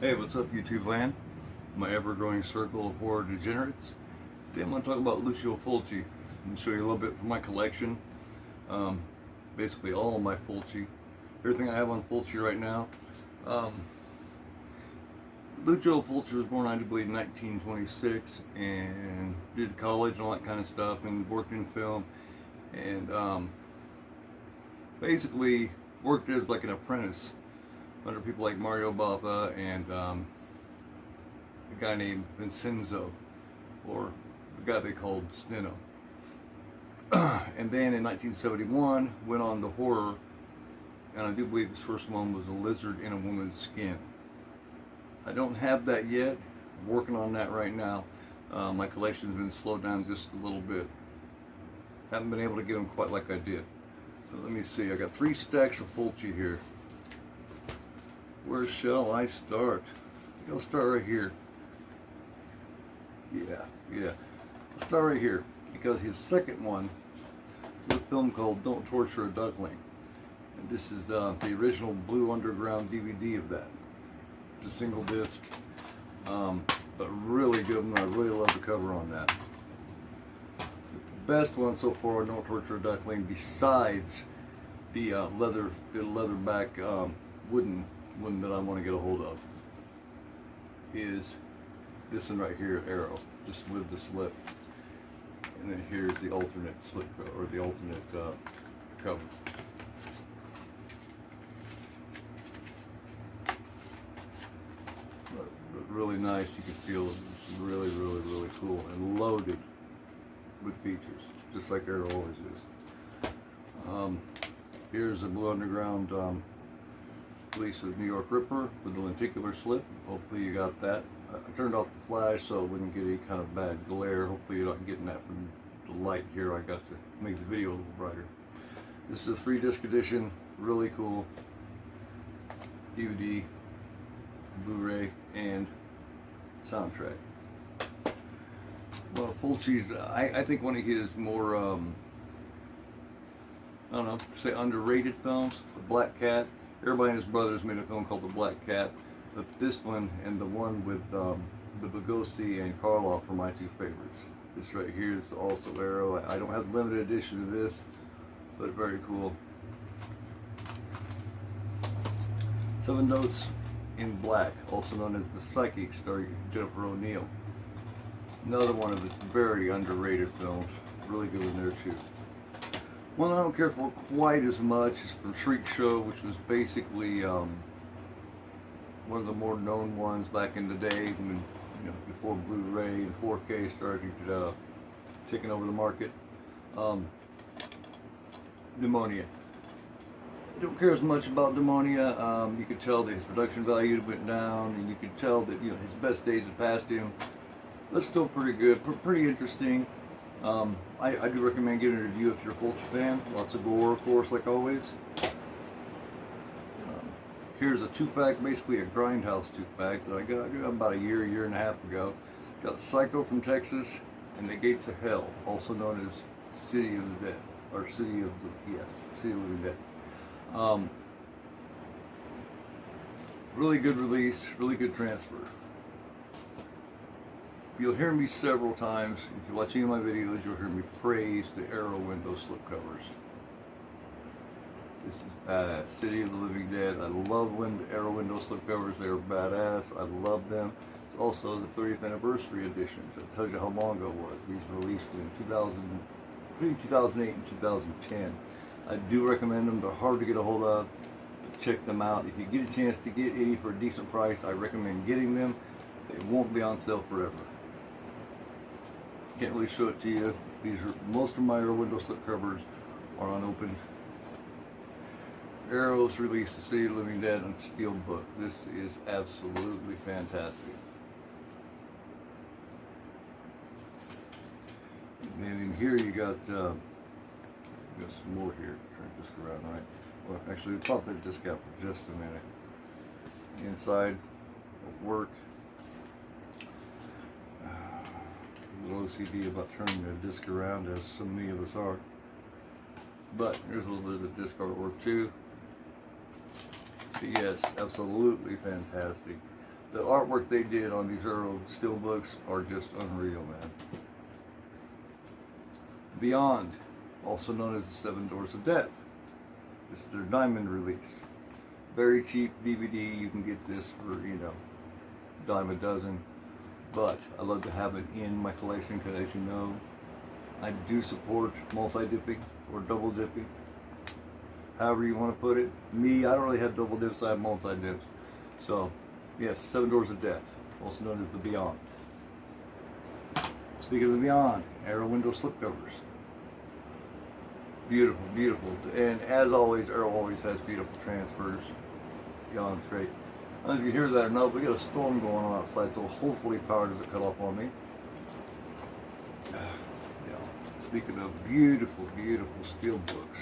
Hey, what's up, YouTube land? My ever-growing circle of horror degenerates. Today I'm going to talk about Lucio Fulci and show you a little bit from my collection. Basically all of my Fulci. Everything I have on Fulci right now. Lucio Fulci was born, I believe, in 1926 and did college and all that kind of stuff and worked in film and basically worked as like an apprentice under people like Mario Bava and a guy named Vincenzo, or the guy they called Steno. And then in 1971 went on to horror, and I do believe his first one was A Lizard in a Woman's Skin. I don't have that yet. I'm working on that right now. My collection's been slowed down just a little bit. Haven't been able to get them quite like I did. So let me see. I got 3 stacks of Fulci here. Where shall I start? I think I'll start right here. Yeah. I'll start right here because his second one was a film called Don't Torture a Duckling. And this is the original Blue Underground DVD of that. It's a single disc, but really good one. I really love the cover on that. The best one so far, Don't Torture a Duckling, besides the leatherback wooden one that I want to get a hold of, is this one right here, Arrow, just with the slip. And then here's the alternate slip, or the alternate cover. But really nice. You can feel it's really cool and loaded with features, just like Arrow always is. Here's a Blue Underground Police of New York Ripper with the lenticular slip. Hopefully you got that. I turned off the flash so it wouldn't get any kind of bad glare. Hopefully you're not getting that from the light here. I got to make the video a little brighter. This is a 3-disc edition, really cool. DVD, Blu-ray, and soundtrack. Well, Fulci's, I think one of his more, I don't know, say underrated films, The Black Cat. Everybody and his brothers made a film called The Black Cat, but this one and the one with Lugosi and Karloff are my 2 favorites. This right here is also Arrow. I don't have the limited edition of this, but very cool. 7 Notes in Black, also known as The Psychic, starring Jennifer O'Neill. Another one of his very underrated films. Really good one there too. One I don't care for quite as much is from Shriek Show, which was basically one of the more known ones back in the day, when, you know, before Blu-ray and 4K started taking over the market. Pneumonia. I don't care as much about Pneumonia. You could tell that his production value went down, and you could tell that, you know, his best days had passed him. But still pretty good, pretty interesting. I do recommend giving a review if you're a Fulci fan. Lots of gore, of course, like always. Here's a 2-pack, basically a Grindhouse 2-pack that I got about a year and a half ago. Got Psycho from Texas and The Gates of Hell, also known as City of the Dead, or City of the Living Dead. Really good release, really good transfer. You'll hear me several times, if you watch any of my videos, you'll hear me praise the Arrow window slipcovers. This is badass. City of the Living Dead. I love Arrow window slipcovers. They're badass. I love them. It's also the 30th anniversary edition. So it tells you how long ago it was. These were released in 2008 and 2010. I do recommend them. They're hard to get a hold of. Check them out. If you get a chance to get any for a decent price, I recommend getting them. They won't be on sale forever. Can't really show it to you. Most of my Arrow window slipcovers are unopened. Arrow's released The City of the Living Dead on Steelbook. This is absolutely fantastic. And then in here you got some more here. Turn the disc around, right? Well, actually, we'll pop that disc out for just a minute. Inside, work. Little OCD about turning the disc around, as so many of us are. But here's a little bit of the disc artwork too. But yes, absolutely fantastic. The artwork they did on these Arrow steelbooks are just unreal, man. Beyond, also known as the Seven Doors of Death. This is their diamond release. Very cheap DVD. You can get this for, you know, dime a dozen. But I love to have it in my collection because, as you know, I do support multi-dipping or double dipping. However you want to put it. Me, I don't really have double dips, I have multi-dips. So, yes, Seven Doors of Death, also known as the Beyond. Speaking of the Beyond, Arrow window slipcovers. Beautiful, beautiful. And as always, Arrow always has beautiful transfers. Beyond's great. I don't know if you hear that or not, we got a storm going on outside, so hopefully power doesn't cut off on me. Yeah. Speaking of beautiful, beautiful steel books,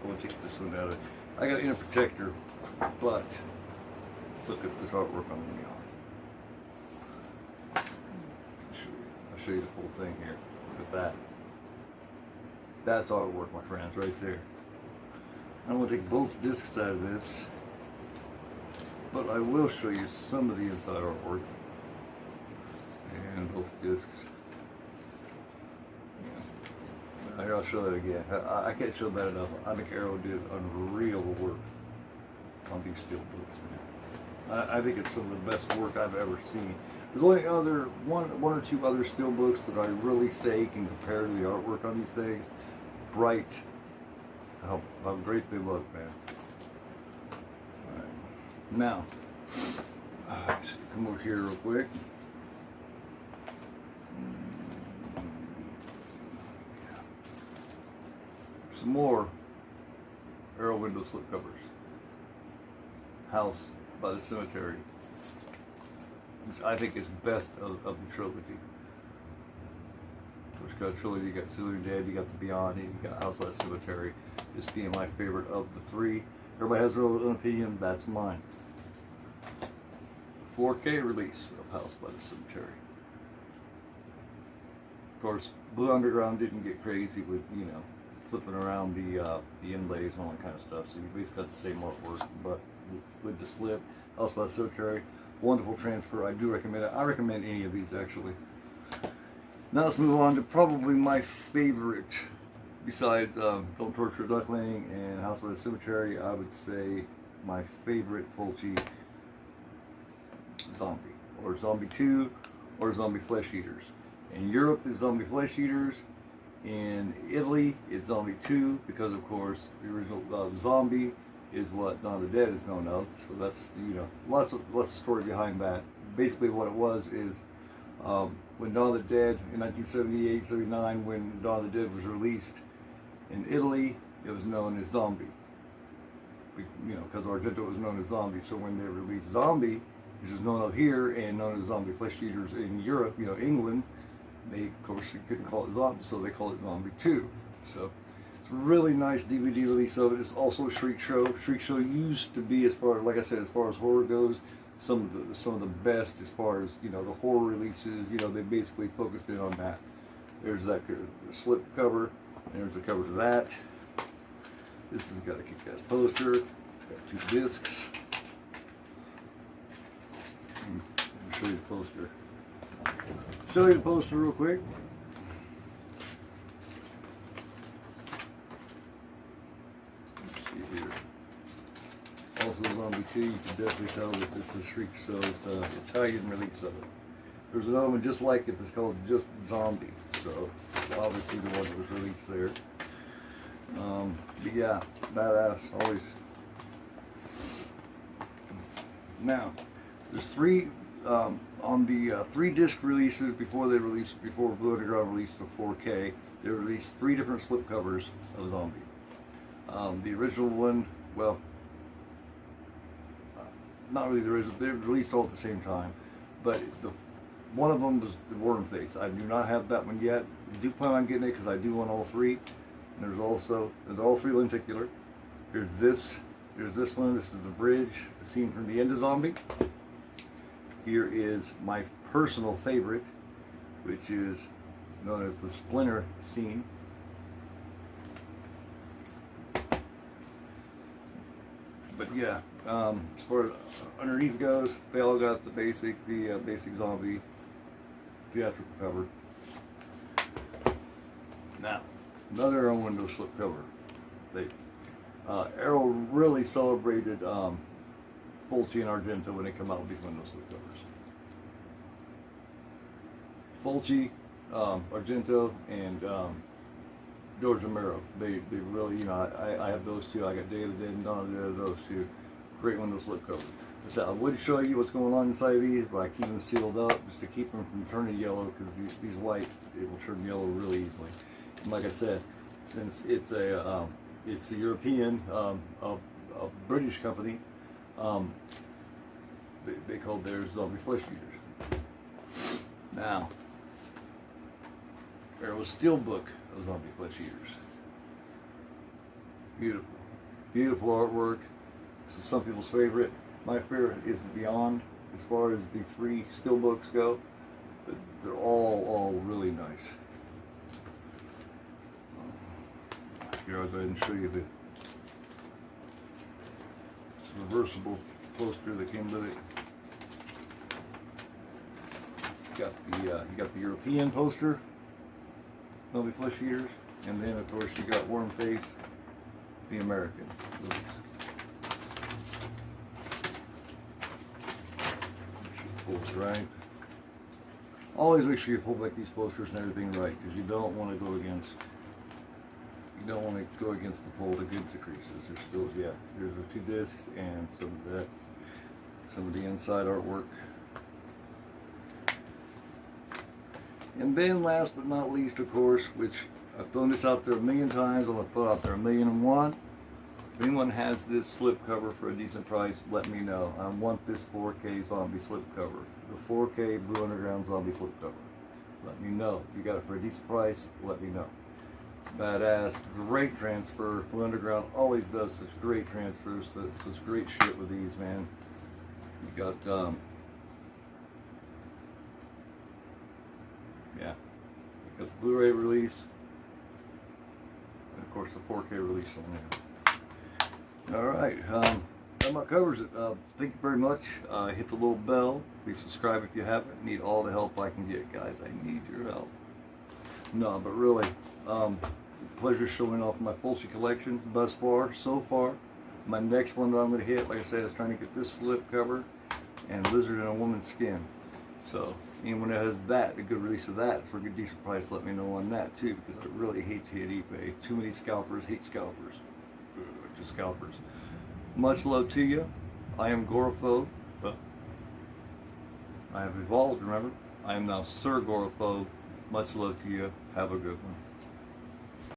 I want to take this one out of it. I got inner protector, but look at this artwork on the Beyond. I'll show you the whole thing here. Look at that. That's artwork, my friends, right there. I'm going to take both discs out of this, but I will show you some of the inside artwork. And both discs. Yeah. Here, I'll show that again. I can't show that enough. I think Arrow did unreal work on these steel books, man. I think it's some of the best work I've ever seen. There's only one or two other steel books that I really say can compare to the artwork on these things. Bright, how great they look, man. All right. Now, come over here real quick. Some more Arrow window slipcovers. House by the Cemetery, which I think is best of the trilogy. Which got a trilogy, you got Silver Dead, you got The Beyond, and you got House by the Cemetery. This being my favorite of the three. Everybody has their own opinion, that's mine. 4K release of House by the Cemetery. Of course, Blue Underground didn't get crazy with, you know, flipping around the inlays and all that kind of stuff, so you basically got the same artwork, but with the slip. House by the Cemetery, wonderful transfer. I do recommend it. I recommend any of these, actually. Now let's move on to probably my favorite, besides Don't Torture a Duckling and House by the Cemetery. I would say my favorite Fulci Zombie, or Zombie 2, or Zombie Flesh Eaters. In Europe, it's Zombie Flesh Eaters. In Italy, it's Zombie 2, because of course the original Zombie is what Dawn of the Dead is known of. So that's, you know, lots of story behind that. Basically, what it was is when Dawn of the Dead in 1978, 79, when Dawn of the Dead was released in Italy, it was known as Zombie. You know, because Argento was known as Zombie. So when they released Zombie, which is known of here and known as Zombie Flesh Eaters in Europe, you know, England, they, of course, they couldn't call it Zombie, so they called it Zombie 2. So it's a really nice DVD release of it. It's also a Shriek Show. Shriek Show used to be, as far, like I said, as far as horror goes, some of the best as far as, you know, the horror releases. You know, they basically focused in on that. There's that slip cover, and there's the cover to that. This has got a kick-ass poster. Got 2 discs. Let me show you the poster. Show you the poster real quick. Let's see here. Also Zombie 2, you can definitely tell that this is Shriek Show's Italian release of it. There's another one just like it that's called just Zombie. So it's obviously the one that was released there. But yeah, badass, always. Now, there's 3 on the 3 disc releases before Blue Underground released the 4K. They released 3 different slipcovers of Zombie. The original one, well, not really the original. They were released all at the same time, but one of them was the Worm Face. I do not have that one yet. I do plan on getting it because I do want all 3. And there's all 3 lenticular. There's this one. This is the bridge, the scene from the end of Zombie. Here is my personal favorite, which is known as the Splinter scene. But yeah, As far as underneath goes, they all got the basic zombie theatrical cover. Now, another Arrow window slip cover. Arrow really celebrated Fulci and Argento when they come out with these window slip covers. Fulci, Argento, and George Romero. They really, I have those two. I got Day of the Dead and Dawn of the Dead, those two. Great window slip covers. I would show you what's going on inside of these, but I keep them sealed up just to keep them from turning yellow, because these white, they will turn yellow really easily. And like I said, since it's a European, a British company, they called theirs zombie flesh eaters. Now, Arrow's Steelbook of zombie flesh eaters. Beautiful, beautiful artwork. This is some people's favorite. My favorite is Beyond, as far as the 3 steelbooks go. But they're all really nice. Here, I'll go ahead and show you the reversible poster that came with it. You got the European poster, zombie flesh eaters, and then of course you got Warm Face, the American release. Pulls right. Always make sure you pull back these posters and everything right, because you don't want to go against. You don't want to go against the pull. The goods decreases. There's still, there's the 2 discs and some of the inside artwork. And then last but not least, of course, which I've thrown this out there a million times, I'm going to throw it out there a million and one. If anyone has this slip cover for a decent price, let me know. I want this 4K zombie slip cover. The 4K Blue Underground zombie slip cover. Let me know. If you got it for a decent price, let me know. Badass, great transfer. Blue Underground always does such great transfers, such great shit with these, man. You got, you got the Blu-ray release, and of course the 4K release on there. Alright, that about covers it. Thank you very much. Hit the little bell. Please subscribe if you haven't. Need all the help I can get, guys. I need your help. No, but really, pleasure showing off my Fulci collection thus far, so far. My next one that I'm going to hit, like I said, is trying to get this slip cover and Lizard in a Woman's Skin. So, anyone that has that, a good release of that for a good decent price, let me know on that too, because I really hate to hit eBay. Too many scalpers hate scalpers. Just scalpers. Much love to you. I am Gorophobe, but I have evolved, remember? I am now Sir Gorophobe. Much love to you. Have a good one.